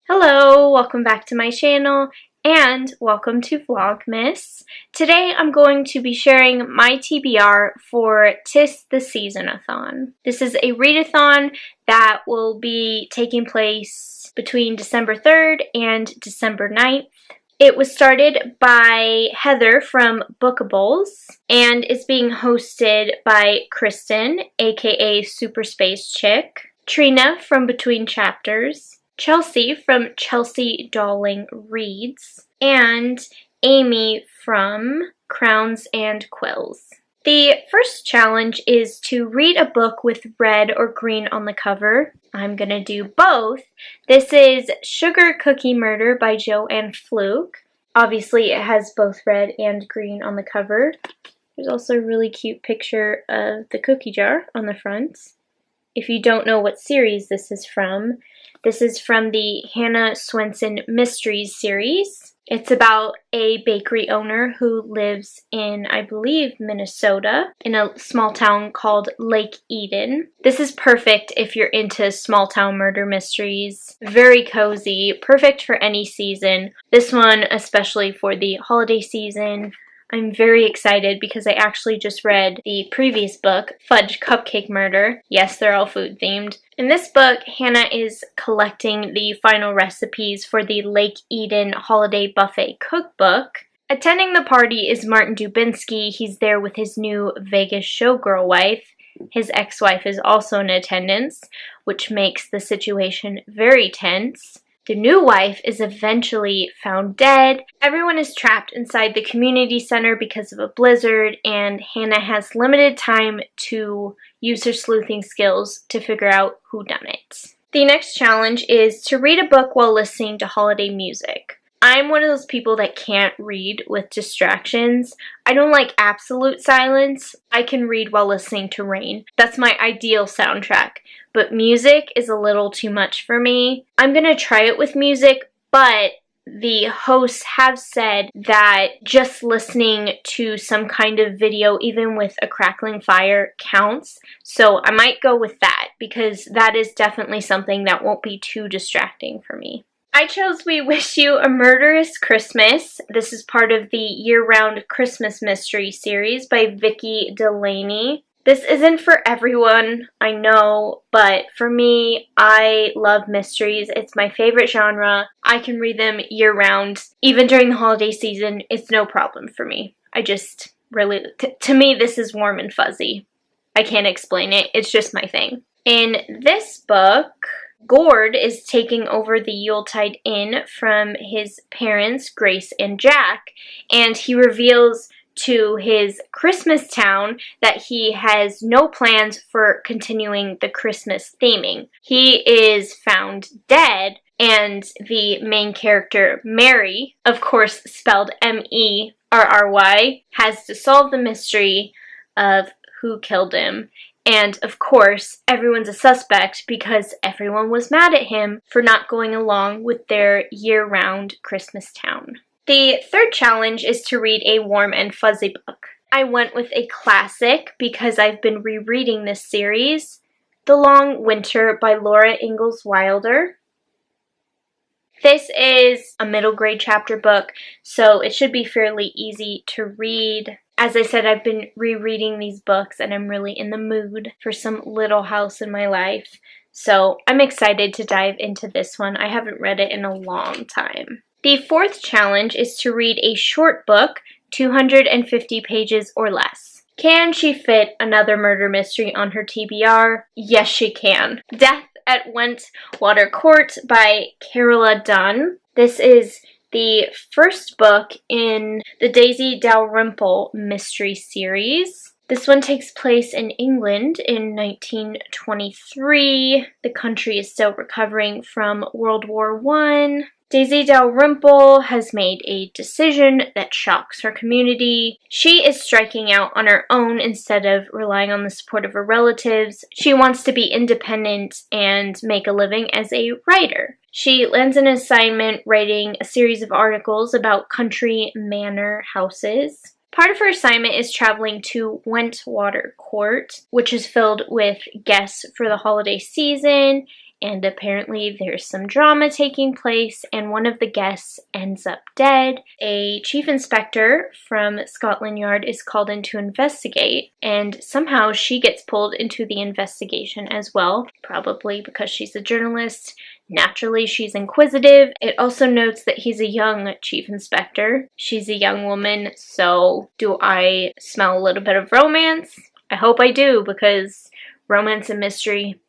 Hello, welcome back to my channel and welcome to Vlogmas. Today I'm going to be sharing my TBR for TisTheSeasonAthon. This is a readathon that will be taking place between December 3rd and December 9th. It was started by Heather from Bookables and is being hosted by Kristen, aka Super Space Chick, Trina from Between Chapters, Chelsea from Chelsea Darling Reads, and Amy from Crowns and Quills. The first challenge is to read a book with red or green on the cover. I'm gonna do both. This is Sugar Cookie Murder by Joanne Fluke. Obviously it has both red and green on the cover. There's also a really cute picture of the cookie jar on the front. If you don't know what series this is from the Hannah Swenson Mysteries series. It's about a bakery owner who lives in, I believe, Minnesota, in a small town called Lake Eden. This is perfect if you're into small town murder mysteries. Very cozy, perfect for any season. This one especially for the holiday season. I'm very excited because I actually just read the previous book, Fudge, Cupcake Murder. Yes, they're all food themed. In this book, Hannah is collecting the final recipes for the Lake Eden Holiday Buffet Cookbook. Attending the party is Martin Dubinsky. He's there with his new Vegas showgirl wife. His ex-wife is also in attendance, which makes the situation very tense. The new wife is eventually found dead. Everyone is trapped inside the community center because of a blizzard, and Hannah has limited time to use her sleuthing skills to figure out who done it. The next challenge is to read a book while listening to holiday music. I'm one of those people that can't read with distractions. I don't like absolute silence. I can read while listening to rain. That's my ideal soundtrack. But music is a little too much for me. I'm gonna try it with music, but the hosts have said that just listening to some kind of video, even with a crackling fire, counts. So I might go with that because that is definitely something that won't be too distracting for me. I chose We Wish You a Murderous Christmas. This is part of the year-round Christmas mystery series by Vicki Delaney. This isn't for everyone, I know, but for me, I love mysteries. It's my favorite genre. I can read them year-round. Even during the holiday season, it's no problem for me. I just really, to me, this is warm and fuzzy. I can't explain it. It's just my thing. In this book, Gord is taking over the Yuletide Inn from his parents, Grace and Jack, and he reveals to his Christmas town that he has no plans for continuing the Christmas theming. He is found dead, and the main character, Mary, of course spelled M-E-R-R-Y, has to solve the mystery of who killed him. And of course, everyone's a suspect because everyone was mad at him for not going along with their year-round Christmas town. The third challenge is to read a warm and fuzzy book. I went with a classic because I've been rereading this series, The Long Winter by Laura Ingalls Wilder. This is a middle grade chapter book, so it should be fairly easy to read. As I said, I've been rereading these books and I'm really in the mood for some Little House in my life. So I'm excited to dive into this one. I haven't read it in a long time. The fourth challenge is to read a short book, 250 pages or less. Can she fit another murder mystery on her TBR? Yes, she can. Death at Wentwater Court by Carola Dunn. This is the first book in the Daisy Dalrymple mystery series. This one takes place in England in 1923. The country is still recovering from World War I. Daisy Dalrymple has made a decision that shocks her community. She is striking out on her own instead of relying on the support of her relatives. She wants to be independent and make a living as a writer. She lands an assignment writing a series of articles about country manor houses. Part of her assignment is traveling to Wentwater Court, which is filled with guests for the holiday season, and apparently there's some drama taking place, and one of the guests ends up dead. A chief inspector from Scotland Yard is called in to investigate, and somehow she gets pulled into the investigation as well, probably because she's a journalist. Naturally, she's inquisitive. It also notes that he's a young chief inspector. She's a young woman, so do I smell a little bit of romance? I hope I do, because romance and mystery,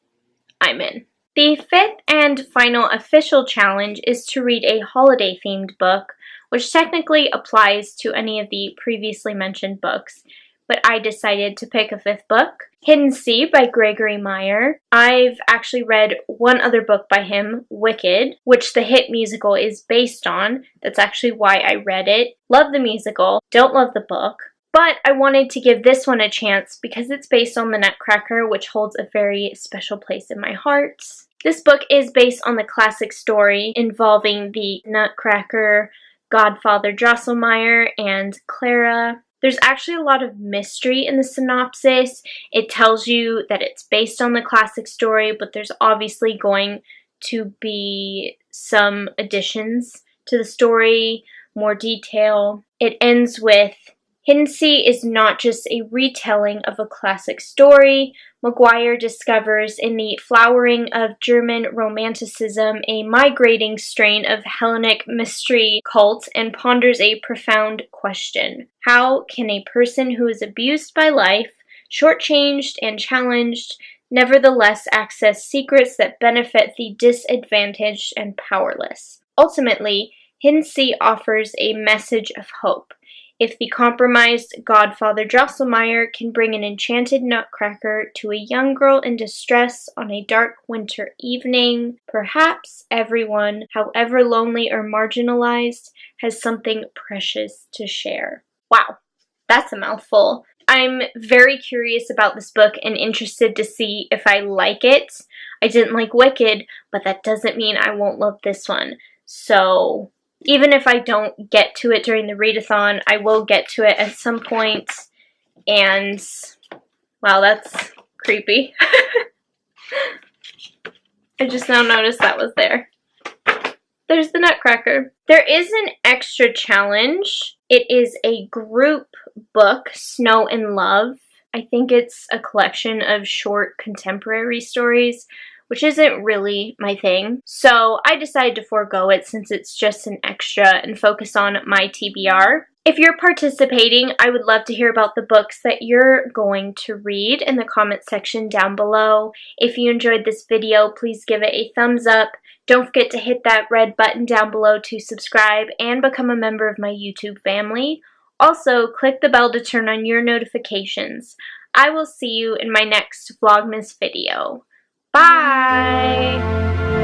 I'm in. The fifth and final official challenge is to read a holiday-themed book, which technically applies to any of the previously mentioned books, but I decided to pick a fifth book, Hidden Sea by Gregory Meyer. I've actually read one other book by him, Wicked, which the hit musical is based on. That's actually why I read it. Love the musical, don't love the book. But I wanted to give this one a chance because it's based on the Nutcracker, which holds a very special place in my heart. This book is based on the classic story involving the Nutcracker, Godfather Drosselmeyer, and Clara. There's actually a lot of mystery in the synopsis. It tells you that it's based on the classic story, but there's obviously going to be some additions to the story, more detail. It ends with, Hidden Sea is not just a retelling of a classic story. Maguire discovers in the flowering of German Romanticism a migrating strain of Hellenic mystery cult and ponders a profound question. How can a person who is abused by life, shortchanged and challenged, nevertheless access secrets that benefit the disadvantaged and powerless? Ultimately, Hidden Sea offers a message of hope. If the compromised Godfather Drosselmeyer can bring an enchanted nutcracker to a young girl in distress on a dark winter evening, perhaps everyone, however lonely or marginalized, has something precious to share. Wow, that's a mouthful. I'm very curious about this book and interested to see if I like it. I didn't like Wicked, but that doesn't mean I won't love this one. So even if I don't get to it during the readathon, I will get to it at some point. And, wow, that's creepy. I just now noticed that was there. There's the Nutcracker. There is an extra challenge. It is a group book, Snow and Love. I think it's a collection of short contemporary stories, which isn't really my thing. So I decided to forego it since it's just an extra and focus on my TBR. If you're participating, I would love to hear about the books that you're going to read in the comment section down below. If you enjoyed this video, please give it a thumbs up. Don't forget to hit that red button down below to subscribe and become a member of my YouTube family. Also, click the bell to turn on your notifications. I will see you in my next Vlogmas video. Bye!